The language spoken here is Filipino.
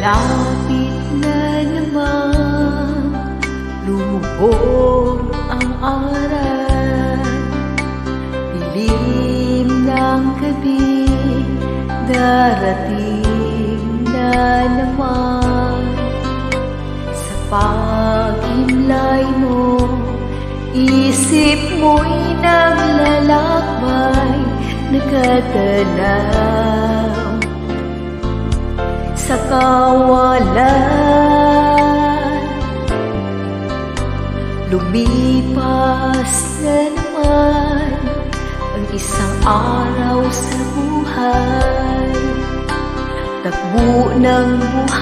Malapit na naman lumuhod ang araw, dilim ng gabi, darating na naman. Sa paghimlay mo, isip mo'y naglalakbay, nakatanaw sa kawalan. Lumipas na naman ang isang araw sa buhay, takbo ng buhay.